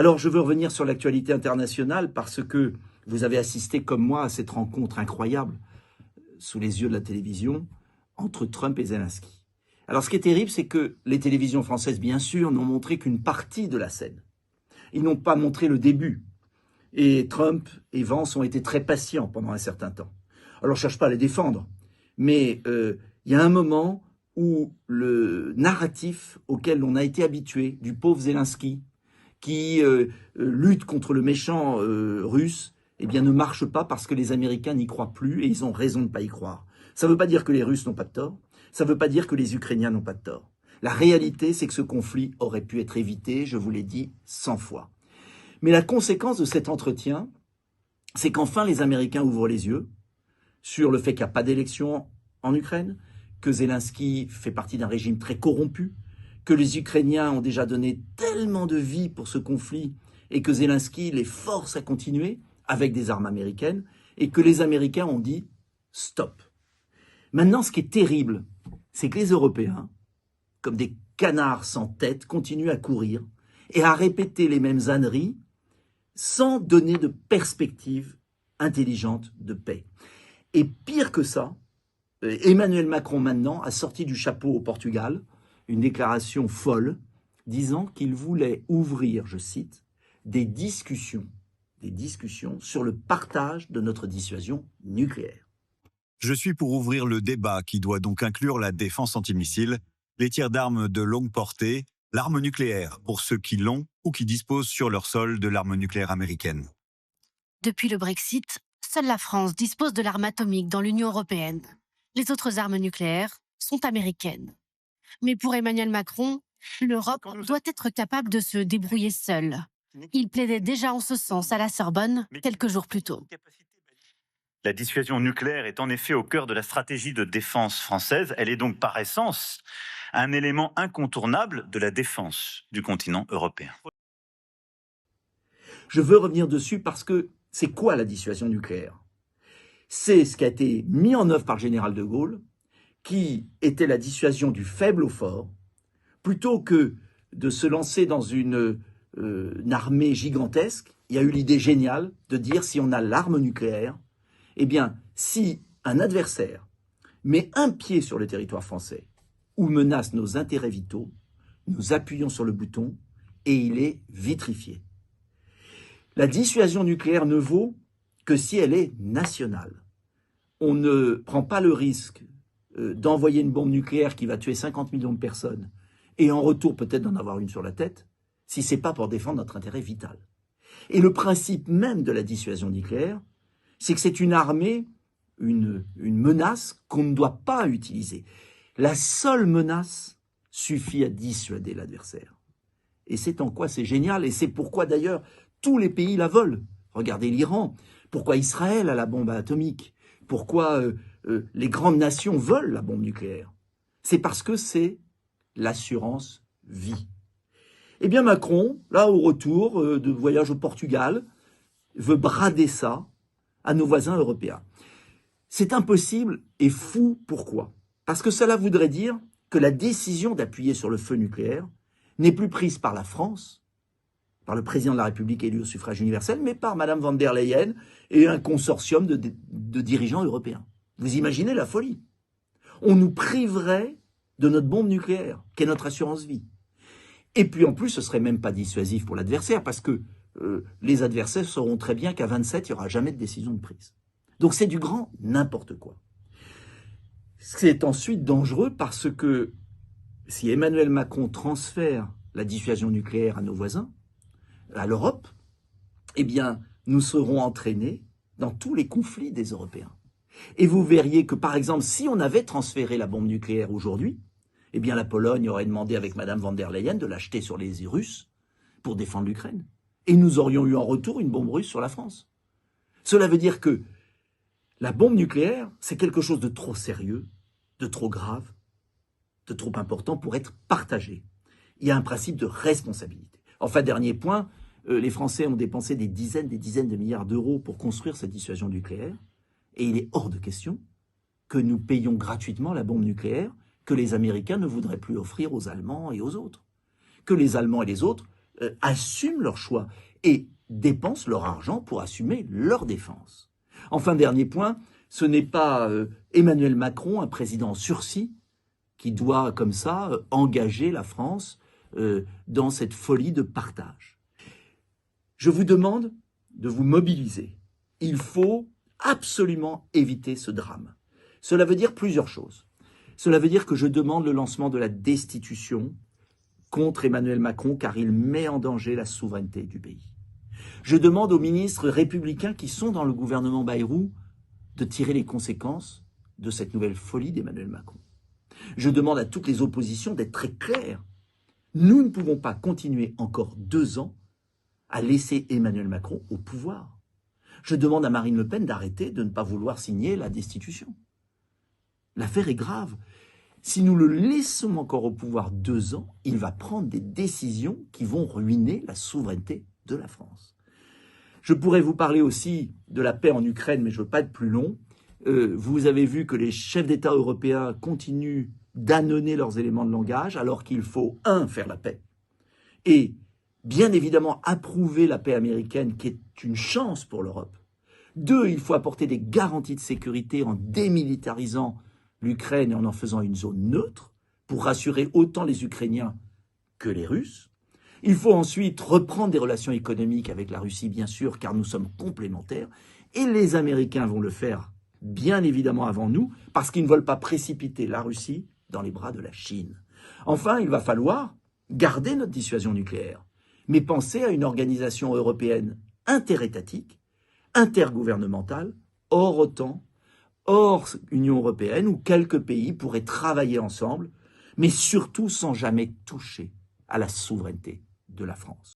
Alors, je veux revenir sur l'actualité internationale parce que vous avez assisté comme moi à cette rencontre incroyable sous les yeux de la télévision entre Trump et Zelensky. Alors, ce qui est terrible, c'est que les télévisions françaises, bien sûr, n'ont montré qu'une partie de la scène. Ils n'ont pas montré le début. Et Trump et Vance ont été très patients pendant un certain temps. Alors, je ne cherche pas à les défendre, mais il y a un moment où le narratif auquel on a été habitué du pauvre Zelensky, qui lutte contre le méchant russe, eh bien, ne marche pas parce que les Américains n'y croient plus et ils ont raison de ne pas y croire. Ça ne veut pas dire que les Russes n'ont pas de tort, ça ne veut pas dire que les Ukrainiens n'ont pas de tort. La réalité, c'est que ce conflit aurait pu être évité, je vous l'ai dit 100 fois. Mais la conséquence de cet entretien, c'est qu'enfin les Américains ouvrent les yeux sur le fait qu'il n'y a pas d'élection en Ukraine, que Zelensky fait partie d'un régime très corrompu, que les Ukrainiens ont déjà donné tellement de vie pour ce conflit et que Zelensky les force à continuer avec des armes américaines et que les Américains ont dit « stop ». Maintenant, ce qui est terrible, c'est que les Européens, comme des canards sans tête, continuent à courir et à répéter les mêmes âneries sans donner de perspective intelligente de paix. Et pire que ça, Emmanuel Macron maintenant a sorti du chapeau au Portugal une déclaration folle disant qu'il voulait ouvrir, je cite, des discussions sur le partage de notre dissuasion nucléaire. Je suis pour ouvrir le débat qui doit donc inclure la défense antimissile, les tirs d'armes de longue portée, l'arme nucléaire pour ceux qui l'ont ou qui disposent sur leur sol de l'arme nucléaire américaine. Depuis le Brexit, seule la France dispose de l'arme atomique dans l'Union européenne. Les autres armes nucléaires sont américaines. Mais pour Emmanuel Macron, l'Europe doit être capable de se débrouiller seule. Il plaidait déjà en ce sens à la Sorbonne quelques jours plus tôt. La dissuasion nucléaire est en effet au cœur de la stratégie de défense française. Elle est donc par essence un élément incontournable de la défense du continent européen. Je veux revenir dessus parce que c'est quoi la dissuasion nucléaire? C'est ce qui a été mis en œuvre par le général de Gaulle, qui était la dissuasion du faible au fort, plutôt que de se lancer dans une armée gigantesque. Il y a eu l'idée géniale de dire si on a l'arme nucléaire, eh bien, si un adversaire met un pied sur le territoire français ou menace nos intérêts vitaux, nous appuyons sur le bouton et il est vitrifié. La dissuasion nucléaire ne vaut que si elle est nationale. On ne prend pas le risque d'envoyer une bombe nucléaire qui va tuer 50 millions de personnes et en retour peut-être d'en avoir une sur la tête, si ce n'est pas pour défendre notre intérêt vital. Et le principe même de la dissuasion nucléaire, c'est que c'est une armée, une menace qu'on ne doit pas utiliser. La seule menace suffit à dissuader l'adversaire. Et c'est en quoi c'est génial, et c'est pourquoi d'ailleurs tous les pays la veulent. Regardez l'Iran, pourquoi Israël a la bombe atomique, pourquoi les grandes nations veulent la bombe nucléaire. C'est parce que c'est l'assurance vie. Eh bien Macron, là au retour de voyage au Portugal, veut brader ça à nos voisins européens. C'est impossible et fou, pourquoi? Parce que cela voudrait dire que la décision d'appuyer sur le feu nucléaire n'est plus prise par la France, par le président de la République élu au suffrage universel, mais par Madame von der Leyen et un consortium de dirigeants européens. Vous imaginez la folie? On nous priverait de notre bombe nucléaire, qui est notre assurance vie. Et puis en plus, ce serait même pas dissuasif pour l'adversaire, parce que les adversaires sauront très bien qu'à 27, il n'y aura jamais de décision de prise. Donc c'est du grand n'importe quoi. C'est ensuite dangereux parce que si Emmanuel Macron transfère la dissuasion nucléaire à nos voisins, à l'Europe, eh bien, nous serons entraînés dans tous les conflits des Européens. Et vous verriez que, par exemple, si on avait transféré la bombe nucléaire aujourd'hui, eh bien, la Pologne aurait demandé avec Madame von der Leyen de l'acheter sur les Russes pour défendre l'Ukraine. Et nous aurions eu en retour une bombe russe sur la France. Cela veut dire que la bombe nucléaire, c'est quelque chose de trop sérieux, de trop grave, de trop important pour être partagé. Il y a un principe de responsabilité. Enfin, dernier point, les Français ont dépensé des dizaines de milliards d'euros pour construire cette dissuasion nucléaire. Et il est hors de question que nous payions gratuitement la bombe nucléaire que les Américains ne voudraient plus offrir aux Allemands et aux autres. Que les Allemands et les autres assument leurs choix et dépensent leur argent pour assumer leur défense. Enfin, dernier point, ce n'est pas Emmanuel Macron, un président en sursis, qui doit comme ça engager la France dans cette folie de partage. Je vous demande de vous mobiliser. Il faut absolument éviter ce drame. Cela veut dire plusieurs choses. Cela veut dire que je demande le lancement de la destitution contre Emmanuel Macron car il met en danger la souveraineté du pays. Je demande aux ministres républicains qui sont dans le gouvernement Bayrou de tirer les conséquences de cette nouvelle folie d'Emmanuel Macron. Je demande à toutes les oppositions d'être très claires. Nous ne pouvons pas continuer encore 2 ans à laisser Emmanuel Macron au pouvoir. Je demande à Marine Le Pen d'arrêter de ne pas vouloir signer la destitution. L'affaire est grave. Si nous le laissons encore au pouvoir 2 ans, il va prendre des décisions qui vont ruiner la souveraineté de la France. Je pourrais vous parler aussi de la paix en Ukraine, mais je ne veux pas être plus long. Vous avez vu que les chefs d'État européens continuent d'annoncer leurs éléments de langage, alors qu'il faut, 1, faire la paix, et bien évidemment approuver la paix américaine, qui est une chance pour l'Europe. 2, il faut apporter des garanties de sécurité en démilitarisant l'Ukraine et en faisant une zone neutre, pour rassurer autant les Ukrainiens que les Russes. Il faut ensuite reprendre des relations économiques avec la Russie, bien sûr, car nous sommes complémentaires, et les Américains vont le faire bien évidemment avant nous, parce qu'ils ne veulent pas précipiter la Russie dans les bras de la Chine. Enfin, il va falloir garder notre dissuasion nucléaire, mais penser à une organisation européenne interétatique, intergouvernementale, hors OTAN, hors Union européenne, où quelques pays pourraient travailler ensemble, mais surtout sans jamais toucher à la souveraineté de la France.